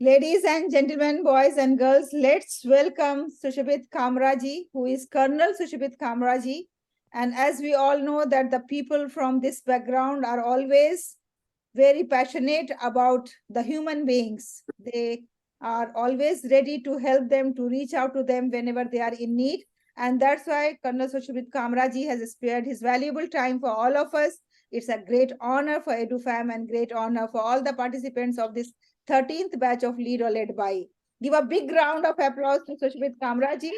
Ladies and gentlemen, boys and girls, let's welcome Sushobit Kamra ji, who is Col.Sushobit Kamra ji. And as we all know that the people from this background are always very passionate about the human beings. They are always ready to help them, to reach out to them whenever they are in need. And that's why Col.Sushobit Kamra ji has spared his valuable time for all of us. It's a great honor for EduFam and great honor for all the participants of this 13th batch of Lead or Led By. Give a big round of applause to Sushobit Kamra ji.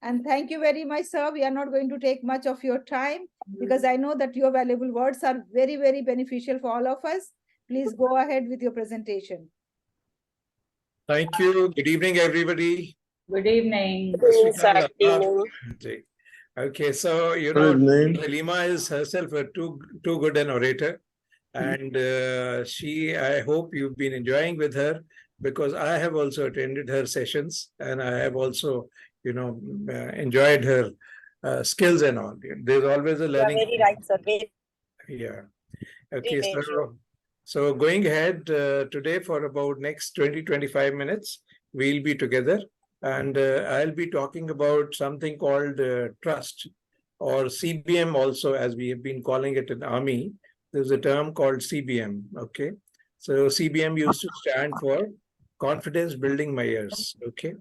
And thank you very much, sir. We are not going to take much of your time because I know that your valuable words are very, very beneficial for all of us. Please go ahead with your presentation. Thank you. Good evening, everybody. Good evening. Good evening. Okay, so you know, Halima is herself a too good an orator, and I hope you've been enjoying with her, because I have also attended her sessions and I have also, enjoyed her skills and all. There's always a learning. Very right, sir. Yeah. Okay, so going ahead today for about next 20-25 minutes, we'll be together, and I'll be talking about something called trust, or CBM also, as we have been calling it in Army. There's a term called CBM, okay? So CBM used to stand for Confidence Building Measures, okay?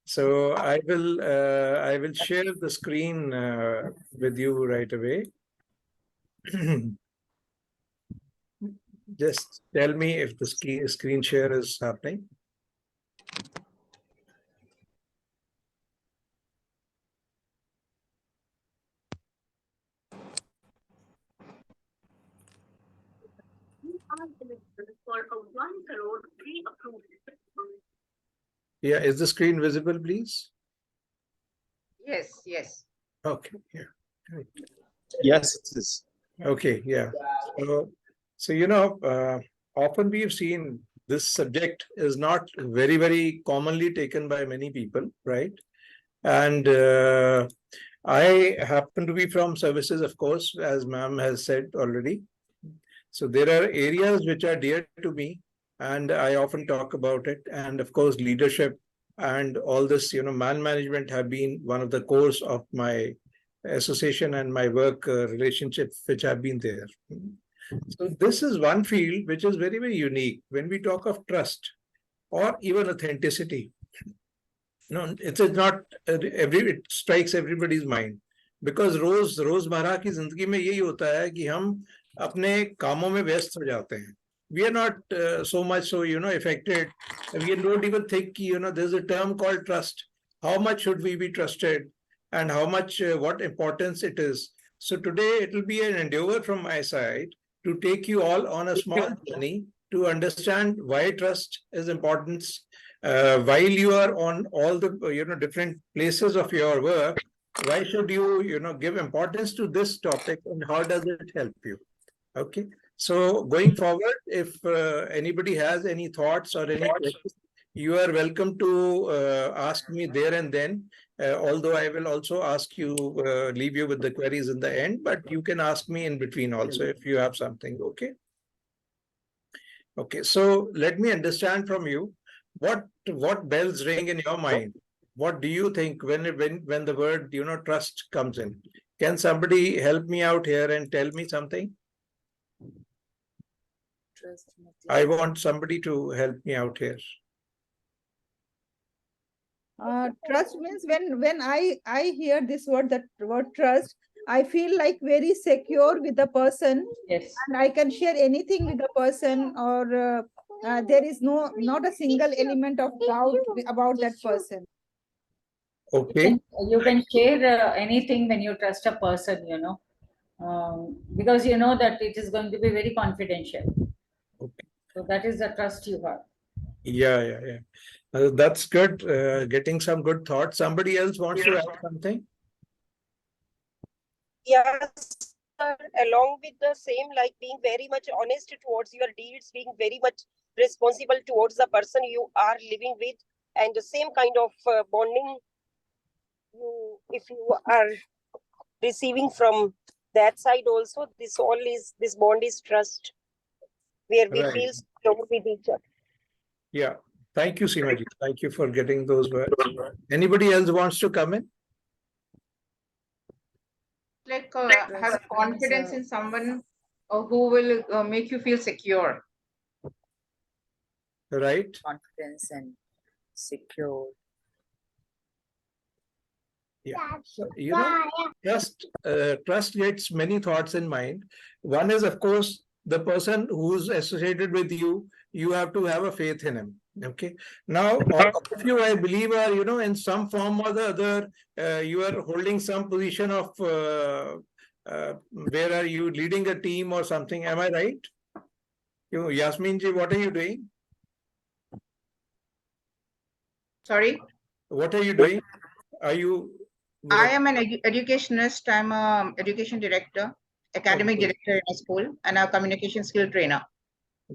So I will share the screen with you right away. Just tell me if the screen share is happening. Yeah, is the screen visible, please? Yes, yes. Okay, yeah. Yes, it is. Okay, yeah. So often we've seen this subject is not very, very commonly taken by many people, right? And I happen to be from services, of course, as ma'am has said already. So there are areas which are dear to me, and I often talk about it. And of course, leadership and all this, man management have been one of the cores of my association and my work relationship, which have been there. So this is one field which is very, very unique. When we talk of trust or even authenticity, it is not it strikes everybody's mind, because रोजमर्रा की जिंदगी में यही होता है कि हम अपने कामों में व्यस्त हो जाते हैं. We are not so much so affected. We don't even think there's a term called trust. How much should we be trusted, and how much what importance it is. So today it will be an endeavor from my side to take you all on a small journey to understand why trust is important. While you are on all the different places of your work, why should you give importance to this topic, and how does it help you? Okay, so going forward, if anybody has any thoughts or any questions, you are welcome to ask me there and then. Although I will also ask you, leave you with the queries in the end, but you can ask me in between also if you have something. Okay. Okay, so let me understand from you what bells ring in your mind. What do you think when the word trust comes in? Can somebody help me out here and tell me something? I want somebody to help me out here. Trust means when I hear this word, that word trust, I feel like very secure with the person. Yes. And I can share anything with the person, or there is not a single element of doubt about that person. Okay. You can share anything when you trust a person, because you know that it is going to be very confidential. Okay. So that is the trust you have. Yeah. That's good. Getting some good thoughts. Somebody else wants to add something? Yes, sir. Along with the same, like being very much honest towards your deeds, being very much responsible towards the person you are living with, and the same kind of bonding if you are receiving from that side also, this bond is trust, where we feel secure with each other. Yeah, Thank you, Seema ji. Thank you for getting those words. Anybody else wants to come in? Like have confidence in someone who will make you feel secure. Right? Confidence and secure. Yeah. So, trust gets many thoughts in mind. One is, of course, the person who's associated with you, you have to have a faith in him. Okay. Now, all of you, I believe, are, in some form or the other, you are holding some position of where are you leading a team or something? Am I right? Yasmin ji, what are you doing? Sorry? What are you doing? Are you? I am an educationist. I'm a education director, academic Okay. director in a school, and a communication skill trainer.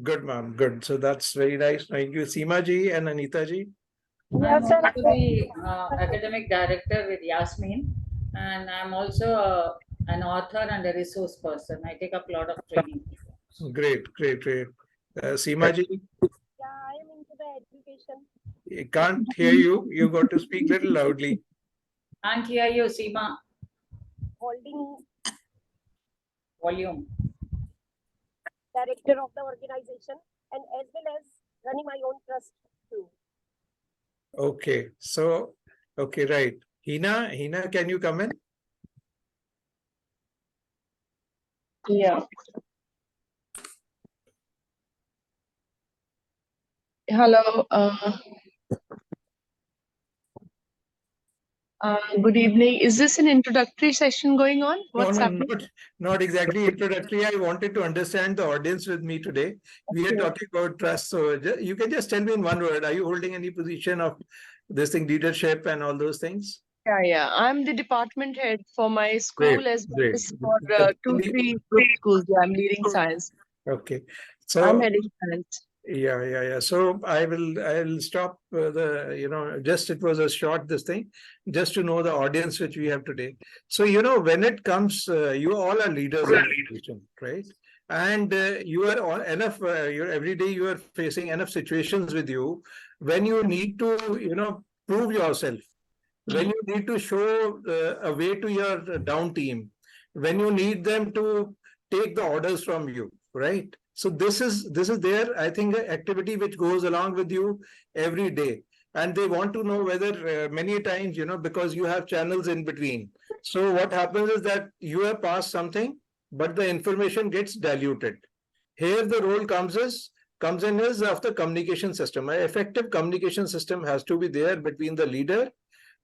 Good, ma'am. Good. So that's very nice. Thank you, Seema ji and Anita ji. I'm also the academic director with Yasmin, and I'm also an author and a resource person. I take up a lot of training. Great, great, great. Seema ji, Yeah, I am into the education. I can't hear you. You got to speak little loudly. Can't hear you, Seema. Holding Volume. director of the organization and as well as running my own trust too. Okay. So, okay, right. Hina, can you come in? Yeah. Hello. Good evening. Is this an introductory session going on? What's No, happening? not exactly introductory. I wanted to understand the audience with me today. We are Okay. talking about trust. So you can just tell me in one word, are you holding any position of this thing, leadership and all those things? Yeah. I'm the department head for my school Great, as well great. as for 2-3 group schools. Yeah, I'm leading science. Okay. I'm So heading science. yeah. So I'll stop just it was a short this thing, just to know the audience which we have today. So, when it comes, you all are leaders in the position, right? And you are all enough, every day you are facing enough situations with you when you need to, prove yourself, when you need to show a way to your down team, when you need them to take the orders from you, right? So this is their, I think, activity which goes along with you every day, and they want to know whether many times, because you have channels in between. So what happens is that you have passed something, but the information gets diluted. Here the role comes in is of the communication system. An effective communication system has to be there between the leader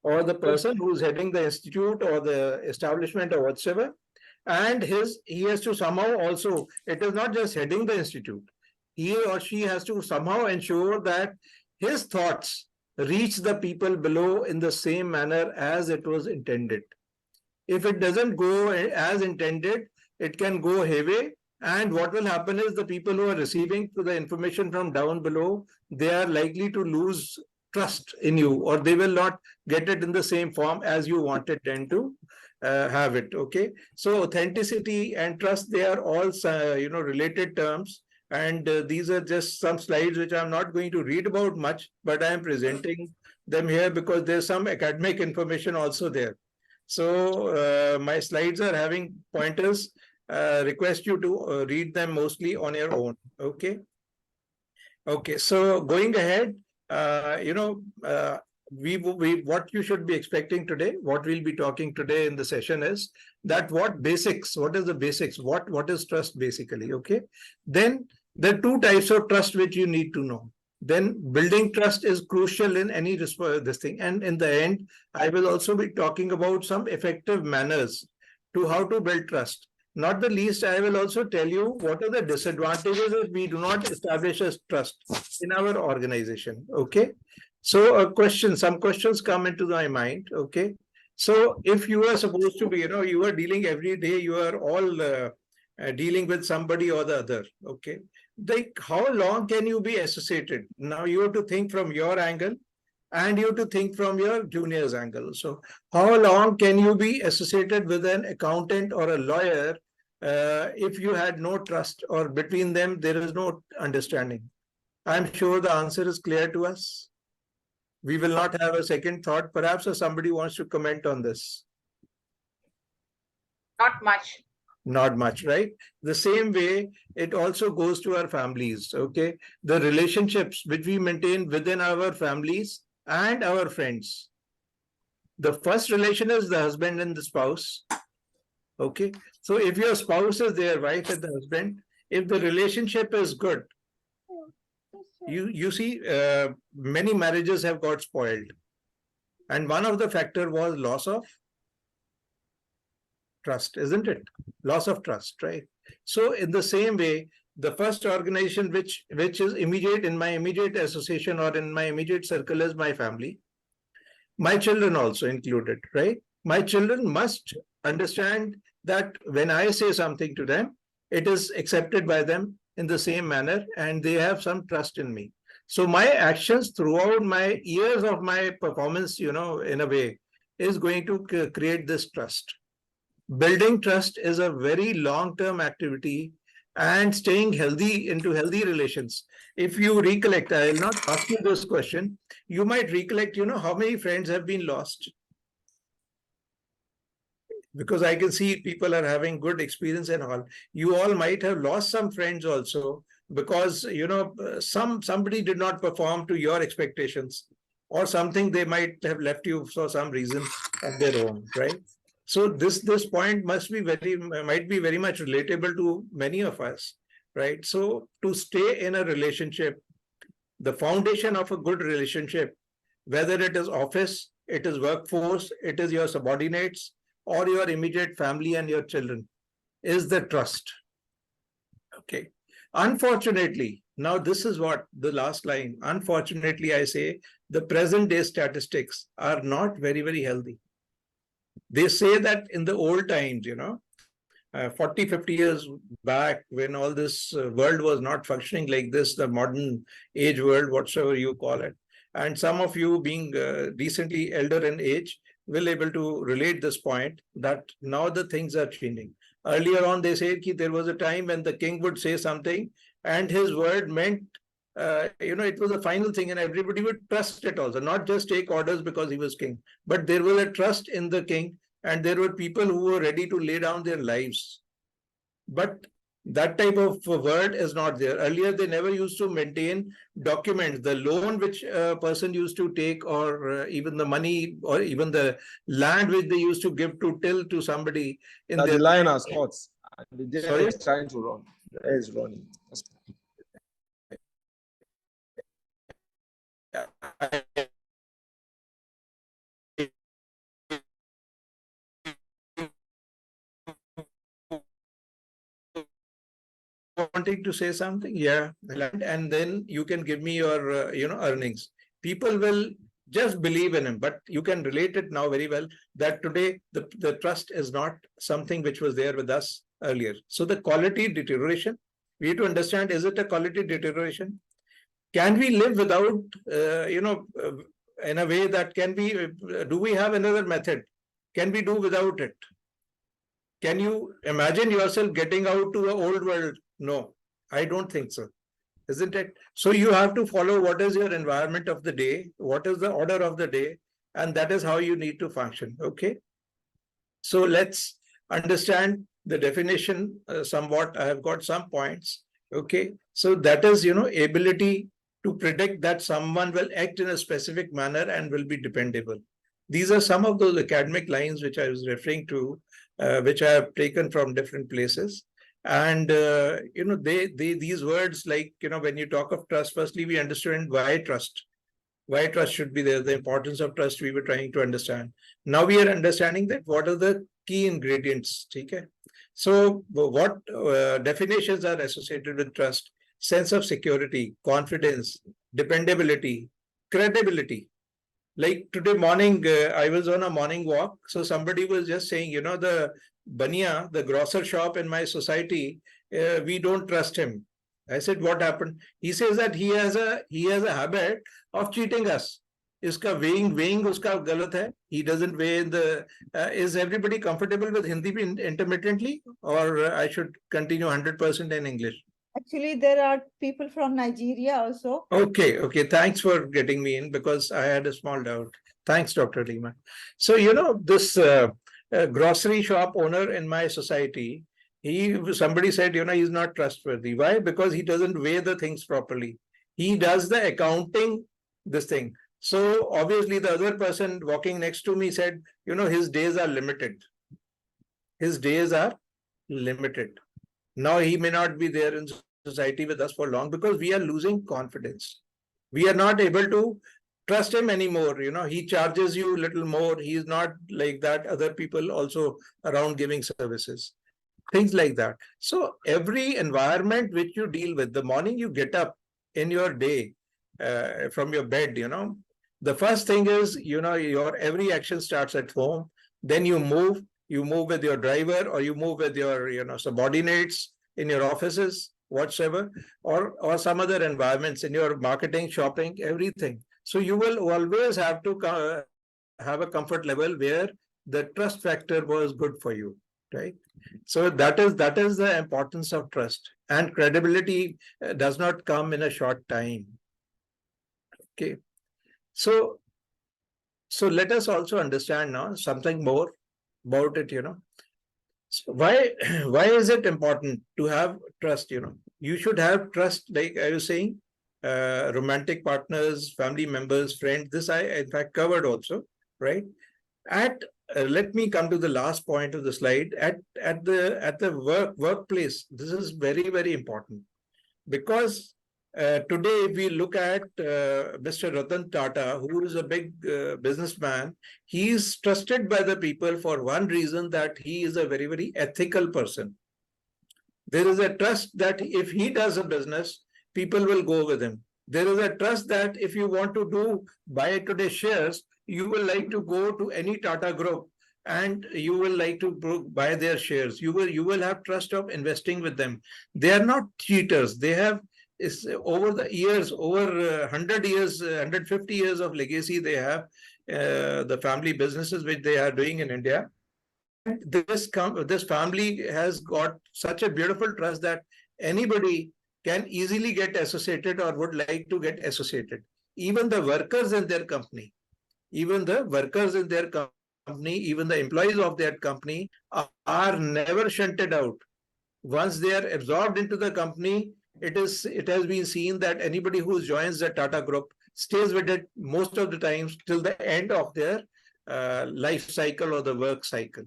or the person who's heading the institute or the establishment or whatsoever, and he has to somehow also, it is not just heading the institute, he or she has to somehow ensure that his thoughts reach the people below in the same manner as it was intended. If it doesn't go as intended, it can go hayway. And what will happen is the people who are receiving the information from down below, they are likely to lose trust in you, or they will not get it in the same form as you wanted them to have it. Okay. So authenticity and trust, they are all, related terms. And these are just some slides which I'm not going to read about much, but I am presenting them here because there's some academic information also there. So my slides are having pointers. Request you to read them mostly on your own. Okay. Okay. So going ahead, what you should be expecting today, what we'll be talking today in the session is that what is the basics? What is trust basically? Okay. Then there are two types of trust which you need to know. Then building trust is crucial in any this thing. And in the end, I will also be talking about some effective manners to how to build trust. Not the least, I will also tell you what are the disadvantages if we do not establish a trust in our organization. Okay. So some questions come into my mind. Okay. So if you are supposed to be, you are dealing every day, you are all dealing with somebody or the other. Okay. Like how long can you be associated? Now you have to think from your angle and you have to think from your junior's angle. So how long can you be associated with an accountant or a lawyer if you had no trust, or between them there is no understanding? I'm sure the answer is clear to us. We will not have a second thought. Perhaps if somebody wants to comment on this. Not much. Not much, right? The same way, it also goes to our families, okay? The relationships which we maintain within our families and our friends. The first relation is the husband and the spouse, okay? So if your spouse is there, wife and the husband, if the relationship is good, you see, many marriages have got spoiled. And one of the factor was loss of trust, isn't it? Loss of trust, right? So in the same way, the first organization which is immediate in my immediate association or in my immediate circle is my family. My children also included, right? My children must understand that when I say something to them, it is accepted by them in the same manner and they have some trust in me. So my actions throughout my years of my performance, in a way, is going to create this trust. Building trust is a very long-term activity and staying healthy into healthy relations. If you recollect, I will not ask you this question. You might recollect, how many friends have been lost? Because I can see people are having good experience and all. You all might have lost some friends also because, somebody did not perform to your expectations or something they might have left you for some reason of their own, right? So this point might be very much relatable to many of us, right? So to stay in a relationship, the foundation of a good relationship, whether it is office, it is workforce, it is your subordinates, or your immediate family and your children, is the trust. Okay. Unfortunately, now this is what the last line. Unfortunately, I say the present day statistics are not very, very healthy. They say that in the old times, 40, 50 years back, when all this world was not functioning like this, the modern age world, whatsoever you call it. And some of you being recently elder in age will able to relate this point that now the things are changing. Earlier on, they said that there was a time when the king would say something and his word meant, it was a final thing and everybody would trust it also, not just take orders because he was king, but there was a trust in the king and there were people who were ready to lay down their lives. But that type of word is not there. Earlier, they never used to maintain documents. The loan which a person used to take, or even the money, or even the land which they used to give to till to somebody in That their the lion has caught. The deer Sorry? is trying to run. The deer is running. Wanting to say something? Yeah. And then you can give me your, earnings. People will just believe in him, but you can relate it now very well that today the trust is not something which was there with us earlier. So the quality deterioration, we need to understand, is it a quality deterioration? Can we live without, in a way that can we, do we have another method? Can we do without it? Can you imagine yourself getting out to the old world? No, I don't think so. Isn't it? So you have to follow what is your environment of the day, what is the order of the day, and that is how you need to function. Okay. So let's understand the definition somewhat. I have got some points. Okay. So that is, ability to predict that someone will act in a specific manner and will be dependable. These are some of those academic lines which I was referring to, which I have taken from different places. And, these words, like, when you talk of trust, firstly, we understand why trust should be there, the importance of trust we were trying to understand. Now we are understanding that what are the key ingredients. Okay. So what definitions are associated with trust? Sense of security, confidence, dependability, credibility. Like today morning, I was on a morning walk. So somebody was just saying, the Bania, the grocer shop in my society, we don't trust him. I said, what happened? He says that he has a habit of cheating us. Iska weighing uska galat hai. He doesn't weigh in the. Is everybody comfortable with Hindi intermittently, or I should continue 100% in English? Actually, there are people from Nigeria also. Okay, okay. Thanks for getting me in because I had a small doubt. Thanks, Dr. Lima. So, this grocery shop owner in my society, somebody said, he's not trustworthy. Why? Because he doesn't weigh the things properly. He does the accounting, this thing. So obviously the other person walking next to me said, his days are limited. His days are limited. Now he may not be there in society with us for long because we are losing confidence. We are not able to trust him anymore. He charges you a little more. He's not like that. Other people also around giving services, things like that. So every environment which you deal with, the morning you get up in your day from your bed, the first thing is, your every action starts at home. Then you move with your driver, or you move with your, subordinates in your offices, whatsoever, or some other environments in your marketing, shopping, everything. So you will always have to have a comfort level where the trust factor was good for you, right? So that is the importance of trust, and credibility does not come in a short time. Okay. So let us also understand now something more about it, So why is it important to have trust? You should have trust, like I was saying, romantic partners, family members, friends. This I in fact covered also, right? Let me come to the last point of the slide. At the workplace, this is very, very important, because today, if we look at Mr. Ratan Tata, who is a big businessman, he is trusted by the people for one reason, that he is a very, very ethical person. There is a trust that if he does a business, people will go with him. There is a trust that if you want to buy today's shares, you will like to go to any Tata group and you will like to buy their shares. You will have trust of investing with them. They are not cheaters. They have over the years, over 100 years, 150 years of legacy they have, the family businesses which they are doing in India. And this family has got such a beautiful trust that anybody can easily get associated or would like to get associated. Even the workers in their company, even the employees of that company are never shunted out. Once they are absorbed into the company, it has been seen that anybody who joins the Tata group stays with it most of the times till the end of their life cycle or the work cycle.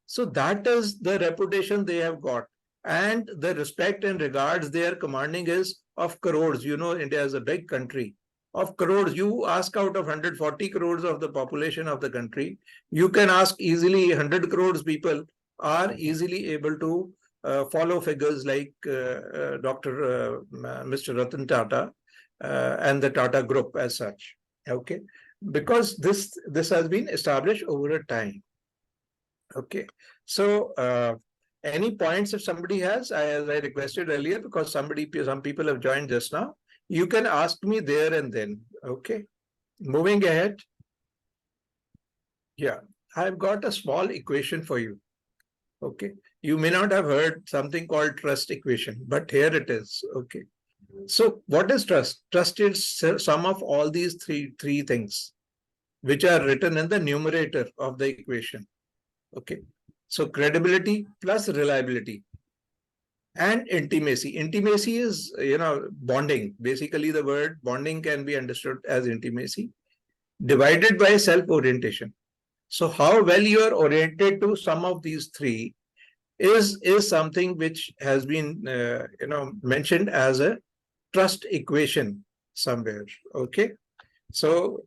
So that is the reputation they have got, and the respect and regards they are commanding is of crores. India is a big country of crores. You ask out of 140 crores of the population of the country, you can ask easily 100 crores people are easily able to follow figures like Mr. Ratan Tata and the Tata Group as such. Okay, because this has been established over a time. Okay, so any points if somebody has, as I requested earlier, because some people have joined just now, you can ask me there and then. Okay, moving ahead. Yeah, I've got a small equation for you. Okay, you may not have heard something called trust equation, but here it is. Okay, so what is trust? Trust is sum of all these three things which are written in the numerator of the equation. Okay, so credibility plus reliability and intimacy. Intimacy is, bonding. Basically, the word bonding can be understood as intimacy divided by self-orientation. So how well you are oriented to some of these three is something which has been, mentioned as a trust equation somewhere. Okay, so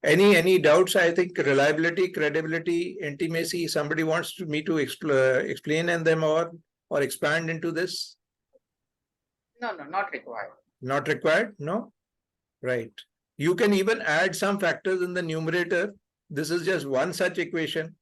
any doubts? I think reliability, credibility, intimacy. Somebody wants me to explain and them or expand into this? No, not required. Not required? No? Right. You can even add some factors in the numerator. This is just one such equation.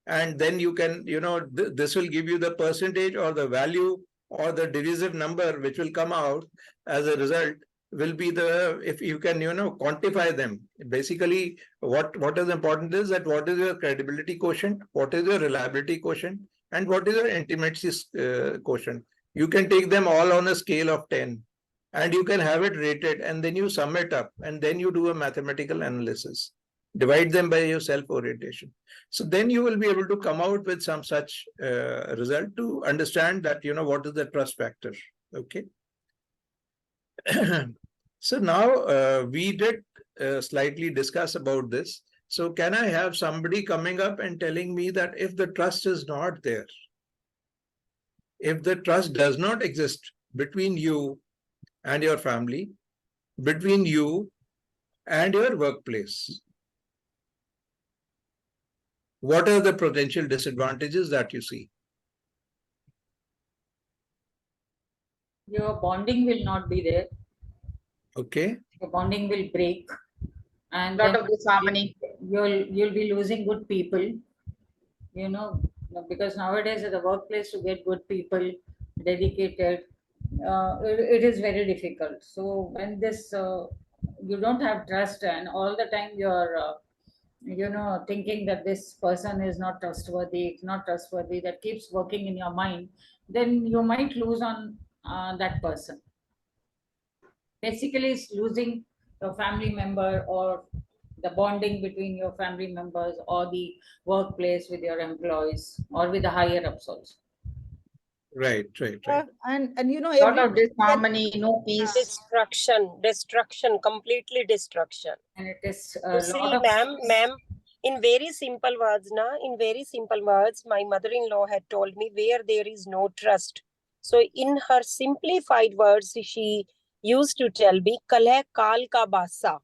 And then you can, this will give you the percentage or the value or the divisive number which will come out as a result will be if you can, quantify them. Basically, what is important is that what is your credibility quotient, what is your reliability quotient, and what is your intimacy quotient. You can take them all on a scale of 10 and you can have it rated, and then you sum it up and then you do a mathematical analysis. Divide them by your self-orientation. So then you will be able to come out with some such result to understand that, what is the trust factor. Okay. So now we did slightly discuss about this. So can I have somebody coming up and telling me that if the trust is not there, if the trust does not exist between you and your family, between you and your workplace, what are the potential disadvantages that you see? Your bonding will not be there. Okay. Your bonding will break, and Lot then of disharmony. you'll be losing good people. Because nowadays at the workplace to get good people, dedicated, it is very difficult. So when this you don't have trust, and all the time you're thinking that this person is not trustworthy, not trustworthy, that keeps working in your mind, then you might lose on that person. Basically it's losing your family member, or the bonding between your family members, or the workplace with your employees, or with the higher ups also. Right. And Lot of disharmony, no peace. Destruction, completely destruction. And it is You a see, lot of ma'am, in very simple words, my mother-in-law had told me, where there is no trust. So in her simplified words, she used to tell me, Kaleh Kal Ka Basa.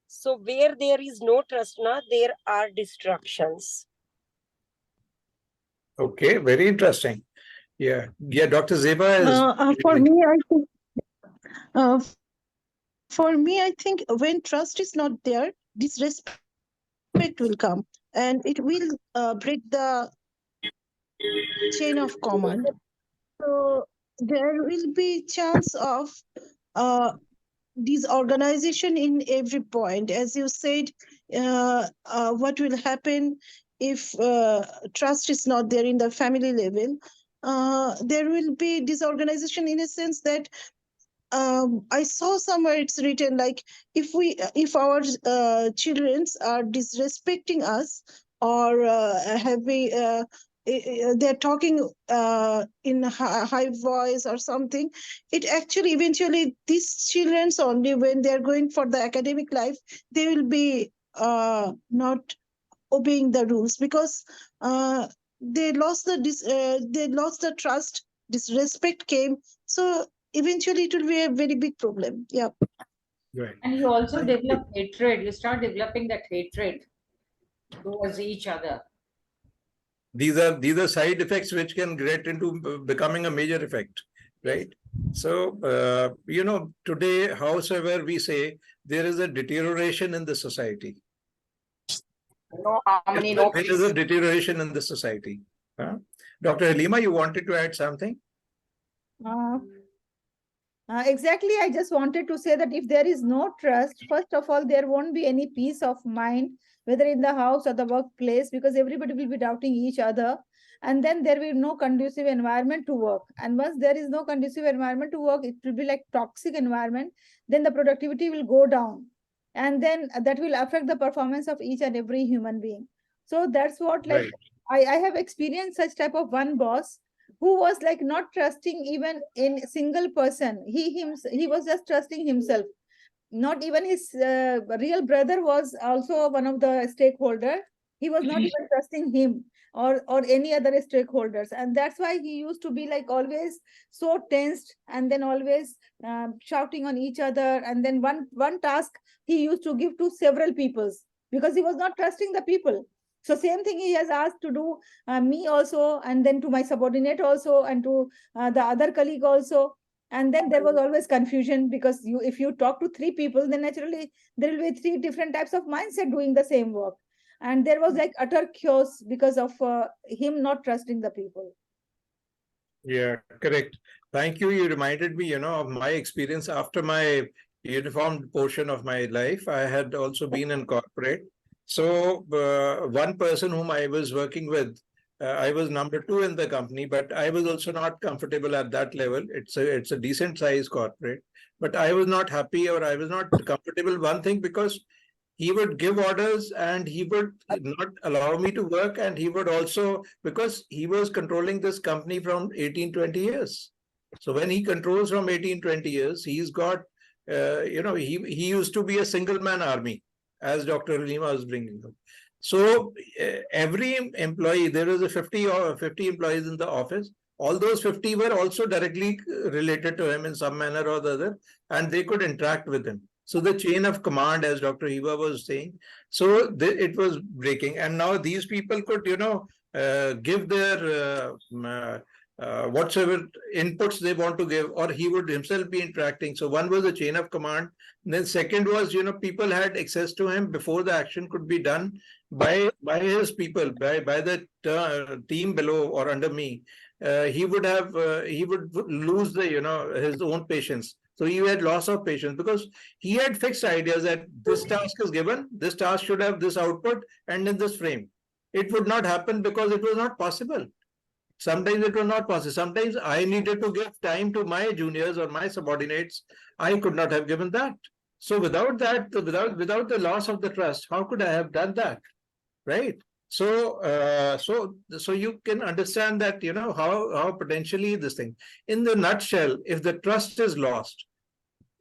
So where there is no trust, there are destructions. Okay, very interesting. Yeah, Dr. Zeba is. For me, I think when trust is not there, disrespect will come, and it will break the chain of command. So there will be chance of disorganization in every point. As you said, what will happen if trust is not there in the family level? There will be disorganization in a sense that I saw somewhere it's written like if our children are disrespecting us, or they're talking in high voice or something, it actually eventually these children only, when they're going for the academic life, they will be not obeying the rules, because they lost the trust, disrespect came, so eventually it will be a very big problem. Yeah. Right. And you also develop hatred. You start developing that hatred towards each other. These are side effects which can get into becoming a major effect, right? So today, however we say, there is a deterioration in the society. No harmony, no There peace. is a deterioration in the society. Dr. Halima, you wanted to add something? Exactly. I just wanted to say that if there is no trust, first of all, there won't be any peace of mind, whether in the house or the workplace, because everybody will be doubting each other. And then there will be no conducive environment to work. And once there is no conducive environment to work, it will be like toxic environment. Then the productivity will go down. And then that will affect the performance of each and every human being. So that's what, like, Right. I have experienced such type of one boss who was like not trusting even in single person. He was just trusting himself. Not even his real brother was also one of the stakeholder. He was not even trusting him or any other stakeholders, and that's why he used to be like always so tensed, and then always shouting on each other. And then one task he used to give to several peoples, because he was not trusting the people. So same thing he has asked to do me also, and then to my subordinate also, and to the other colleague also. And then there was always confusion, because if you talk to three people, then naturally there will be three different types of mindset doing the same work. And there was like utter chaos because of him not trusting the people. Yeah, correct. Thank you. You reminded me, of my experience after my uniformed portion of my life. I had also been in corporate. So one person whom I was working with, I was number 2 in the company, but I was also not comfortable at that level. It's a decent size corporate, but I was not happy or I was not comfortable. One thing, because he would give orders and he would not allow me to work, and he would also, because he was controlling this company from 18-20 years. So when he controls from 18-20 years, he's got, he used to be a single man army, as Dr. Lima was bringing up. So every employee, there was a 50 or 50 employees in the office. All those 50 were also directly related to him in some manner or the other, and they could interact with him. So the chain of command, as Dr. Hiba was saying, so it was breaking. And now these people could, give their whatsoever inputs they want to give, or he would himself be interacting. So one was the chain of command. Then second was, people had access to him before the action could be done by his people, by the team below or under me. He would lose his own patience. So he had loss of patience because he had fixed ideas that this task is given, this task should have this output and in this frame. It would not happen because it was not possible. Sometimes it was not possible. Sometimes I needed to give time to my juniors or my subordinates. I could not have given that. So without that, without the loss of the trust, how could I have done that? Right? So so you can understand that, how potentially this thing. In the nutshell, if the trust is lost,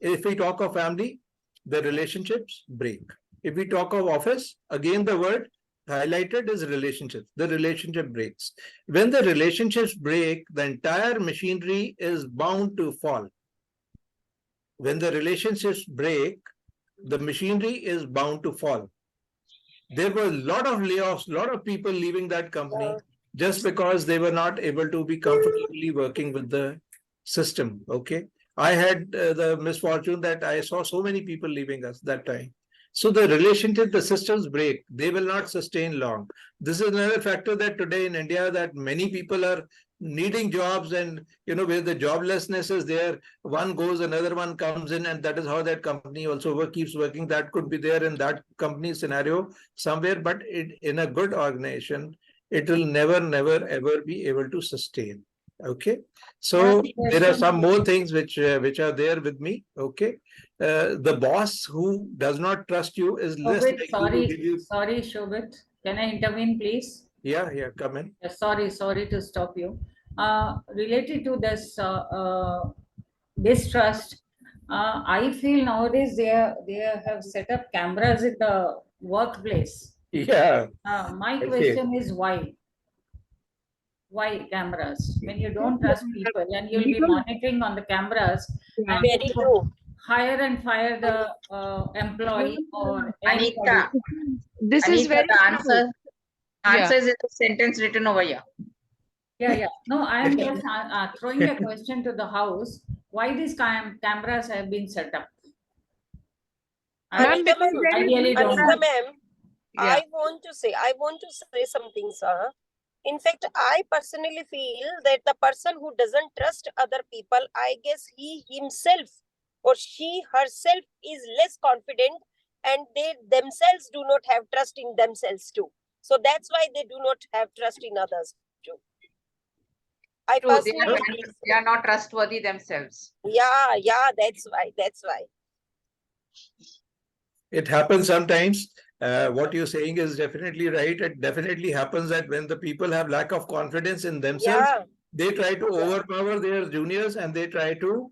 if we talk of family, the relationships break. If we talk of office, again the word highlighted is relationships. The relationship breaks. When the relationships break, the entire machinery is bound to fall. When the relationships break, the machinery is bound to fall. There were a lot of layoffs, a lot of people leaving that company just because they were not able to be comfortably working with the system. Okay. I had the misfortune that I saw so many people leaving us that time. So the relationship, the systems break, they will not sustain long. This is another factor that today in India, that many people are needing jobs, and where the joblessness is there, one goes, another one comes in, and that is how that company also keeps working. That could be there in that company scenario somewhere, but in a good organization, it will never ever be able to sustain. Okay, so there are some more things which are there with me. Okay, the boss who does not trust you is less likely to give you. Sorry, Shobit. Can I intervene, please? Yeah, come in. Sorry to stop you. Related to this distrust, I feel nowadays they have set up cameras in the workplace. Yeah. My question is why? Why cameras? When you don't trust people and you'll be monitoring on the cameras, and Very true. hire and fire the employee or anybody. Anita, This is Anita, very the true. answer is in the sentence written over here. Yeah. No, I am just throwing a question to the house. Why these cameras have been set up? Anita ma'am, I really don't Anita know. ma'am, I want to say something, sir. In fact, I personally feel that the person who doesn't trust other people, I guess he himself or she herself is less confident, and they themselves do not have trust in themselves too. So that's why they do not have trust in others too. I True, personally they are not trustworthy themselves. Yeah, that's why. It happens sometimes. What you're saying is definitely right. It definitely happens that when the people have lack of confidence in themselves, they try to overpower their juniors, and they try to,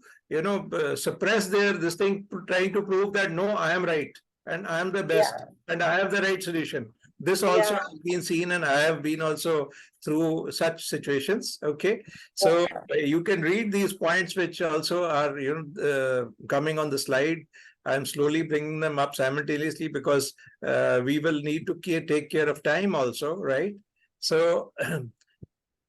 suppress this thing, trying to prove that no, I am right and I am the best and I have the right solution. This also has been seen, and I have been also through such situations. Okay, so you can read these points, which also are coming on the slide. I'm slowly bringing them up simultaneously because we will need to take care of time also, right? So,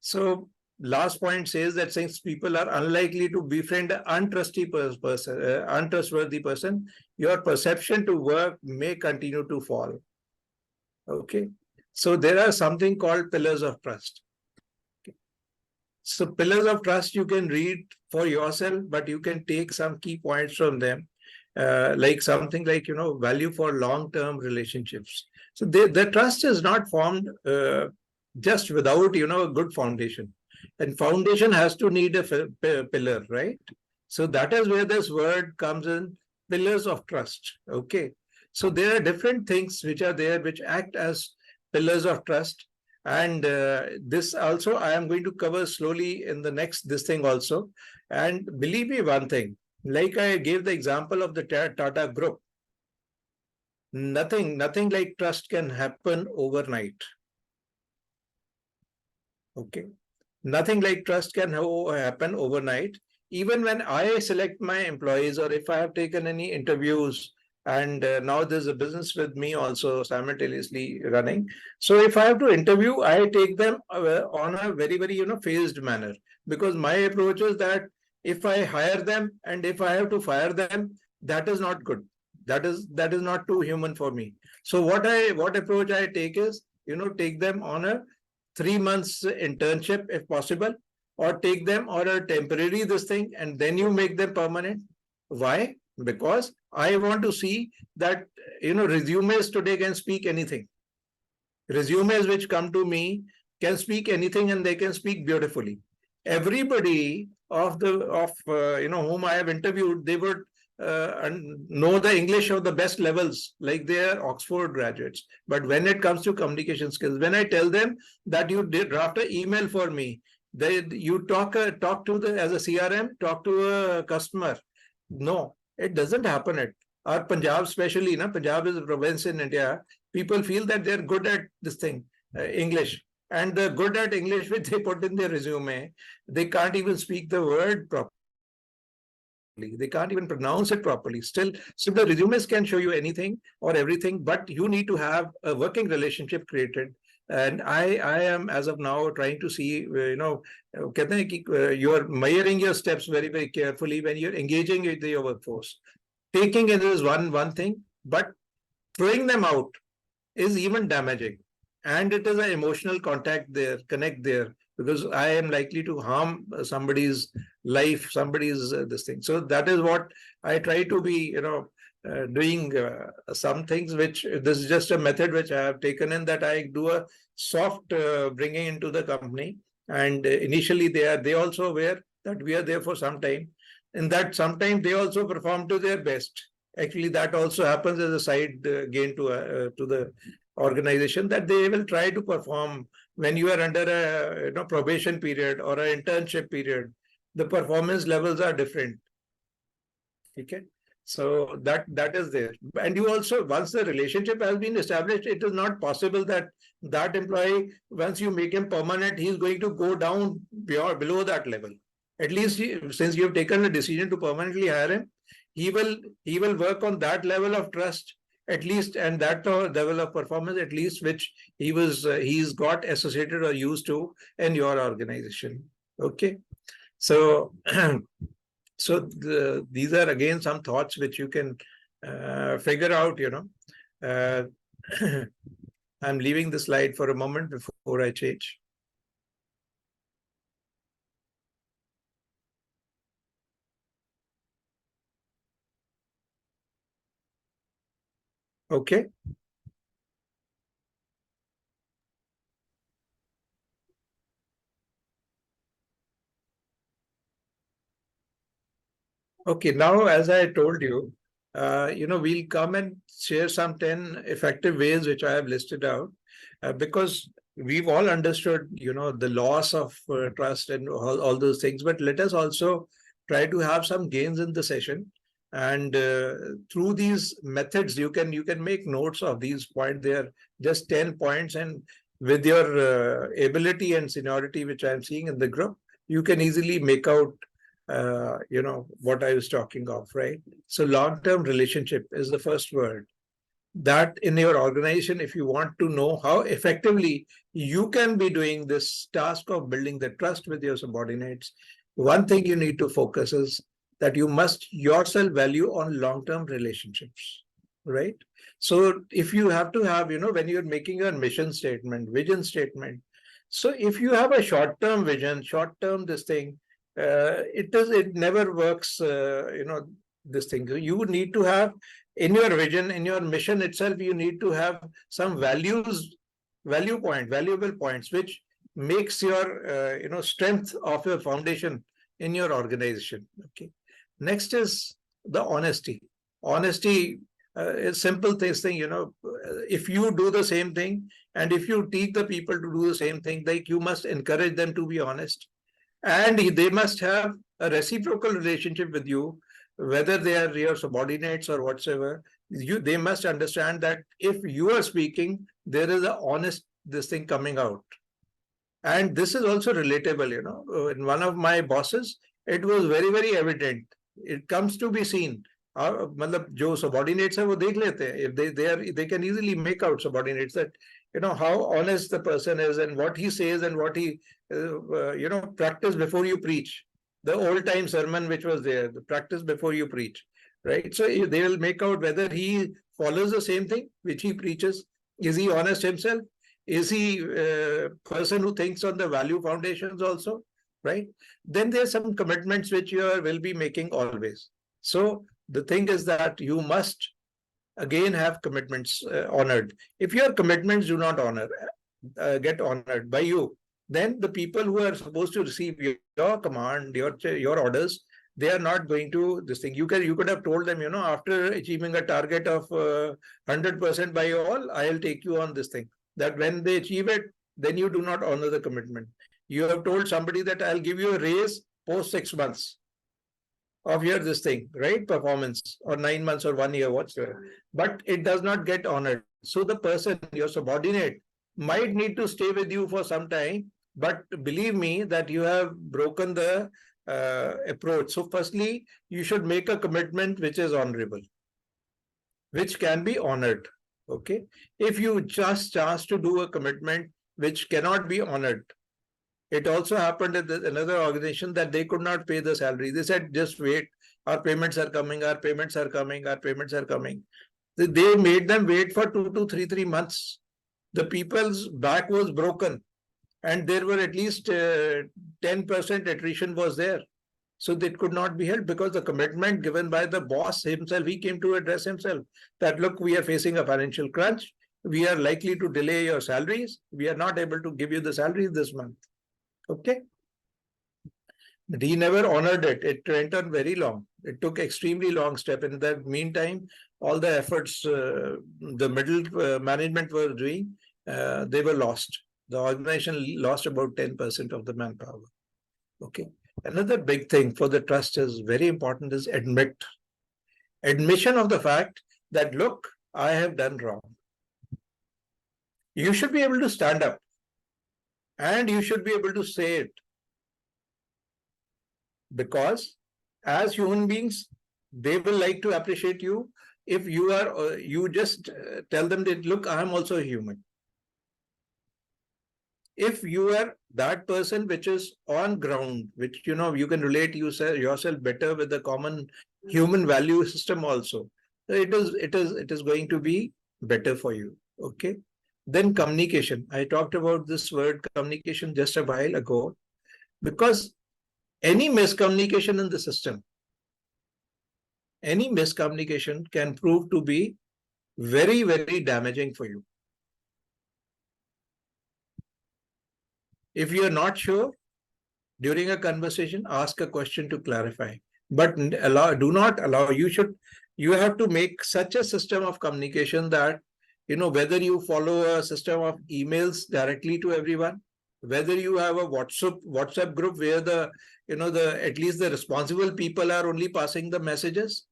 so last point says that since people are unlikely to befriend an untrustworthy person, your perception to work may continue to fall. Okay, so there are something called pillars of trust. Okay. So pillars of trust you can read for yourself, but you can take some key points from them. Like something like, value for long-term relationships. So the trust is not formed just without, a good foundation. And foundation has to need a pillar, right? So that is where this word comes in, pillars of trust. Okay. So there are different things which are there, which act as pillars of trust. And this also I am going to cover slowly in the next this thing also. And believe me one thing, like I gave the example of the Tata Group, nothing like trust can happen overnight. Okay. Nothing like trust can happen overnight. Even when I select my employees, or if I have taken any interviews, and now there's a business with me also simultaneously running. So if I have to interview, I take them on a very, very, phased manner, because my approach is that if I hire them and if I have to fire them, that is not good. That is not too human for me. So what approach I take is, take them on a 3 months internship if possible, or take them on a temporary this thing, and then you make them permanent. Why? Because I want to see that, resumes today can speak anything. Resumes which come to me can speak anything, and they can speak beautifully. Everybody of whom I have interviewed, they would know the English of the best levels, like they are Oxford graduates. But when it comes to communication skills, when I tell them that you did draft an email for me, you talk to the as a CRM, talk to a customer. No, it doesn't happen. Or Punjab, especially, Punjab is a province in India. People feel that they're good at this thing, English. And the good at English which they put in their resume, they can't even speak the word properly. They can't even pronounce it properly. Still, the resumes can show you anything or everything, but you need to have a working relationship created. And I am, as of now, trying to see, you're measuring your steps very, very carefully when you're engaging with your workforce. Taking it is one thing, but throwing them out is even damaging. And it is an emotional connect there, because I am likely to harm somebody's life, somebody's this thing. So that is what I try to be, doing some things which, this is just a method which I have taken in, that I do a soft bringing into the company. And initially they also aware that we are there for some time, and that sometimes they also perform to their best. Actually, that also happens as a side gain to the organization, that they will try to perform when you are under a probation period or an internship period. The performance levels are different. Okay, so that is there. And you also, once the relationship has been established, it is not possible that employee, once you make him permanent, he is going to go down below that level. At least since you have taken a decision to permanently hire him, he will work on that level of trust, at least, and that level of performance, at least, which he's got associated or used to in your organization. Okay, so so these are again some thoughts which you can figure out. I'm leaving the slide for a moment before I change. Okay. Okay, now, as I told you, we'll come and share some 10 effective ways which I have listed out, because we've all understood, the loss of trust and all those things. But let us also try to have some gains in the session. And through these methods, you can make notes of these points. They are just 10 points, and with your ability and seniority, which I'm seeing in the group, you can easily make out what I was talking of, right? So long-term relationship is the first word. That in your organization, if you want to know how effectively you can be doing this task of building the trust with your subordinates, one thing you need to focus is that you must yourself value on long-term relationships, right? So if you have to have, when you're making a mission statement, vision statement, so if you have a short-term vision, short-term this thing, it never works, this thing. You need to have, in your vision, in your mission itself, you need to have some values valuable points, which makes your strength of your foundation in your organization. Okay. Next is the honesty. Honesty is simple thing. If you do the same thing and if you teach the people to do the same thing, like you must encourage them to be honest, and they must have a reciprocal relationship with you, whether they are your subordinates or whatsoever. They must understand that if you are speaking, there is a honest this thing coming out. And this is also relatable. In one of my bosses, it was very, very evident. It comes to be seen. मतलब जो subordinates है वो देख लेते हैं. If they can easily make out subordinates that how honest the person is and what he says and what he practice before you preach. The old time sermon which was there, the practice before you preach, right? So they will make out whether he follows the same thing which he preaches. Is he honest himself? Is he a person who thinks on the value foundations also, right? Then there's some commitments which you will be making always. So the thing is that you must again have commitments honored. If your commitments do not get honored by you, then the people who are supposed to receive your command, your orders, they are not going to this thing. You could have told them, after achieving a target of 100% by all, I'll take you on this thing. That when they achieve it, then you do not honor the commitment. You have told somebody that I'll give you a raise post 6 months of your this thing, right? Performance, or 9 months or 1 year, whatsoever. But it does not get honored. So the person, your subordinate, might need to stay with you for some time, but believe me that you have broken the approach. So firstly, you should make a commitment which is honorable, which can be honored. Okay. If you just chance to do a commitment which cannot be honored, it also happened at another organization that they could not pay the salary. They said, just wait, our payments are coming, our payments are coming, our payments are coming. They made them wait for 2 to 3 months. The people's back was broken and there were at least 10% attrition was there. So that could not be held because the commitment given by the boss himself, he came to address himself that, look, we are facing a financial crunch. We are likely to delay your salaries. We are not able to give you the salaries this month. Okay. But he never honored it. It went on very long. It took extremely long step. In the meantime, all the efforts the middle management were doing, they were lost. The organization lost about 10% of the manpower. Okay. Another big thing for the trust is very important is admission of the fact that, look, I have done wrong. You should be able to stand up and you should be able to say it. Because as human beings, they will like to appreciate you if you are, you just tell them that, look, I am also a human. If you are that person which is on ground, which you can relate yourself better with the common human value system also, it is going to be better for you. Okay. Then communication. I talked about this word communication just a while ago, because any miscommunication in the system, any miscommunication can prove to be very, very damaging for you. If you are not sure, during a conversation, ask a question to clarify. But do not allow, you have to make such a system of communication that, whether you follow a system of emails directly to everyone, whether you have a WhatsApp group where at least the responsible people are only passing the messages,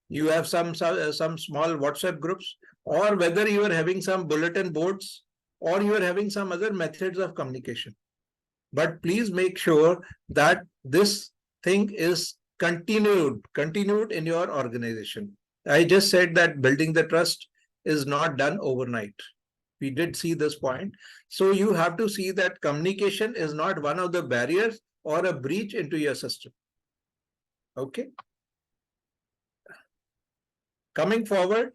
you have some small WhatsApp groups, or whether you are having some bulletin boards, or you are having some other methods of communication. But please make sure that this thing is continued in your organization. I just said that building the trust is not done overnight. We did see this point. So you have to see that communication is not one of the barriers or a breach into your system. Okay. Coming forward,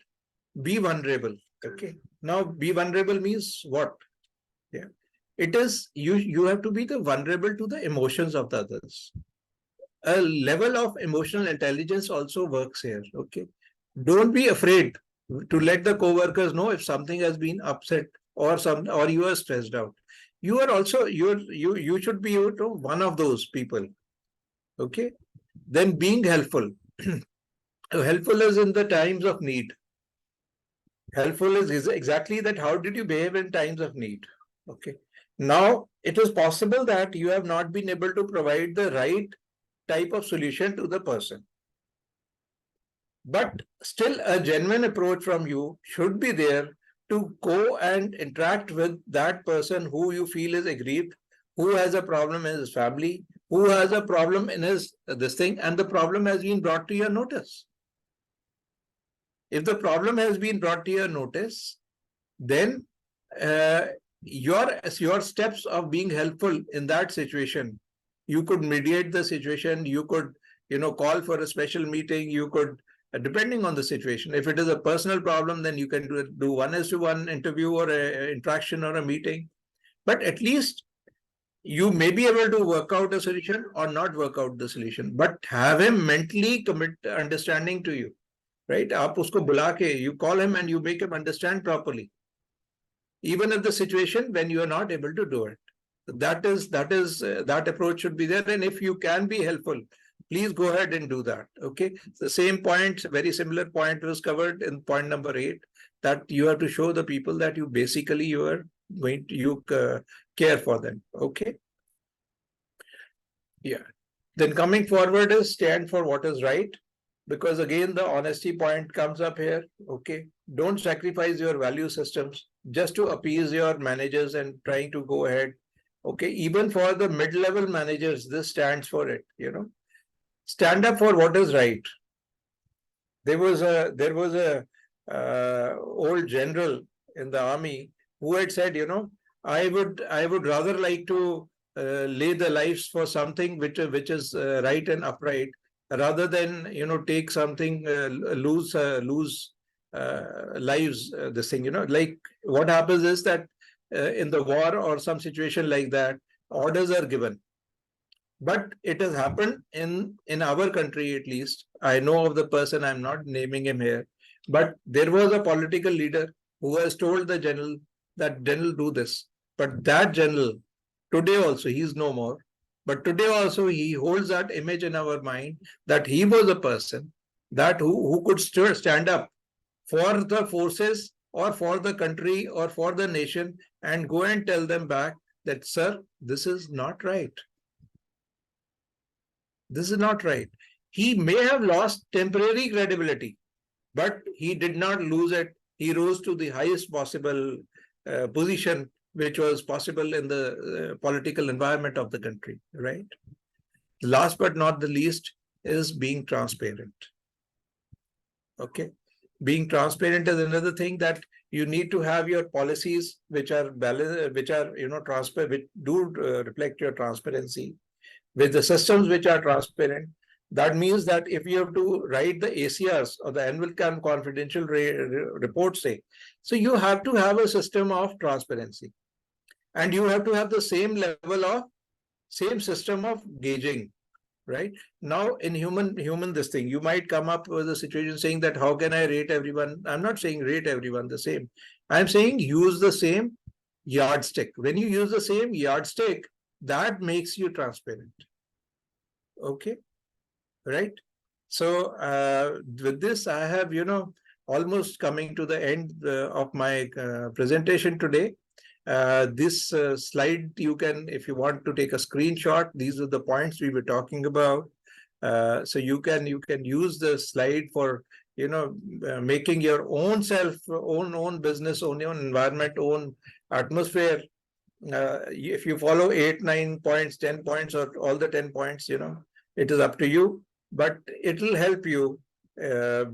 be vulnerable. Okay. Now, be vulnerable means what? Yeah. It is, you have to be vulnerable to the emotions of the others. A level of emotional intelligence also works here. Okay. Don't be afraid to let the co-workers know if something has been upset or you are stressed out. You are also, you should be one of those people. Okay. Then being helpful. Helpful is in the times of need. Helpful is exactly that. How did you behave in times of need? Okay. Now, it is possible that you have not been able to provide the right type of solution to the person. But still, a genuine approach from you should be there to go and interact with that person who you feel is aggrieved, who has a problem in his family, who has a problem in his this thing, and the problem has been brought to your notice. If the problem has been brought to your notice, then your steps of being helpful in that situation, you could mediate the situation, you could call for a special meeting, you could, depending on the situation. If it is a personal problem, then you can do 1:1 interview or a interaction or a meeting. But at least you may be able to work out a solution or not work out the solution, but have him mentally commit understanding to you, right? आप उसको बुला के, you call him and you make him understand properly, even if the situation when you are not able to do it. That approach should be there. And if you can be helpful, please go ahead and do that. Okay. The same point, very similar point was covered in point number 8, that you have to show the people that you basically care for them. Okay. Yeah. Then coming forward is stand for what is right. Because again, the honesty point comes up here. Okay. Don't sacrifice your value systems just to appease your managers and trying to go ahead. Okay. Even for the mid-level managers, this stands for it, Stand up for what is right. There was a old general in the army who had said, I would rather like to lay the lives for something which is right and upright, rather than take something lose lives. This thing, like what happens is that in the war or some situation like that, orders are given. But it has happened in our country, at least. I know of the person, I'm not naming him here, but there was a political leader who has told the general that general do this. But that general, today also, he's no more. But today also, he holds that image in our mind that he was a person that who could still stand up for the forces or for the country or for the nation and go and tell them back that, sir, this is not right. This is not right. He may have lost temporary credibility, but he did not lose it. He rose to the highest possible position which was possible in the political environment of the country, right? Last but not the least is being transparent. Okay. Being transparent is another thing, that you need to have your policies which are transparent, which do reflect your transparency, with the systems which are transparent. That means that if you have to write the ACRs or the annual confidential report, say, so you have to have a system of transparency, and you have to have the same system of gauging, right? Now in human this thing, you might come up with a situation saying that how can I rate everyone? I'm not saying rate everyone the same. I'm saying use the same yardstick. When you use the same yardstick, that makes you transparent. Okay, right? So with this, I have, almost coming to the end of my presentation today. This slide, you can, if you want to take a screenshot, these are the points we were talking about. So you can use the slide for, making your own self, own business, own environment, own atmosphere. If you follow 8, 9 points, 10 points, or all the 10 points, it is up to you, but it will help you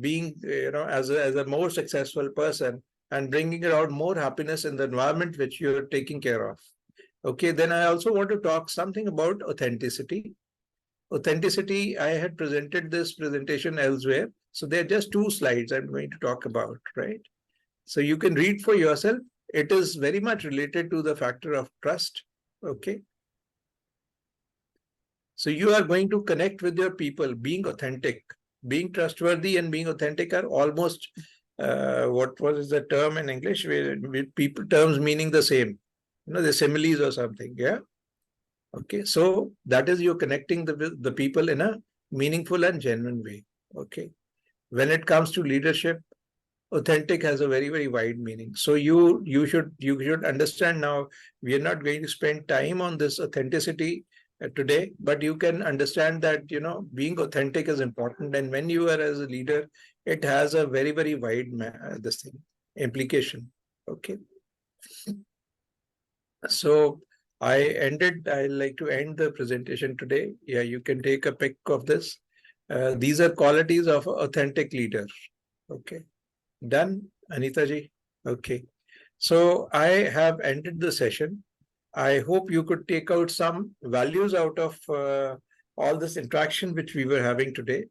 being, as a more successful person, and bringing around more happiness in the environment which you're taking care of. Okay, then I also want to talk something about authenticity. Authenticity, I had presented this presentation elsewhere. So there are just 2 slides I'm going to talk about, right? So you can read for yourself. It is very much related to the factor of trust. Okay. So you are going to connect with your people, being authentic, being trustworthy and being authentic are almost what was the term in English? With people terms meaning the same, the similes or something. Yeah. Okay. So that is you're connecting the people in a meaningful and genuine way. Okay. When it comes to leadership, authentic has a very, very wide meaning. So you should understand now. We are not going to spend time on this authenticity today, but you can understand that being authentic is important, and when you are as a leader, it has a very, very wide this thing implication. Okay. So I like to end the presentation today. Yeah, you can take a pic of this. These are qualities of authentic leader. Okay. Done, Anita ji? Okay. So I have ended the session. I hope you could take out some values out of all this interaction which we were having today.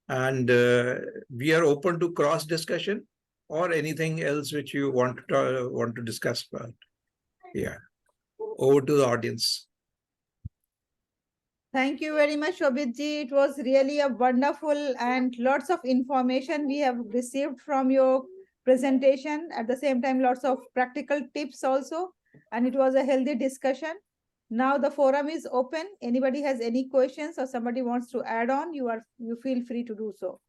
And we are open to cross discussion or anything else which you want to discuss about. Yeah. Over to the audience. Thank you very much, Shobit ji. It was really a wonderful and lots of information we have received from your presentation. At the same time, lots of practical tips also. And it was a healthy discussion. Now the forum is open. Anybody has any questions or somebody wants to add on, you feel free to do so.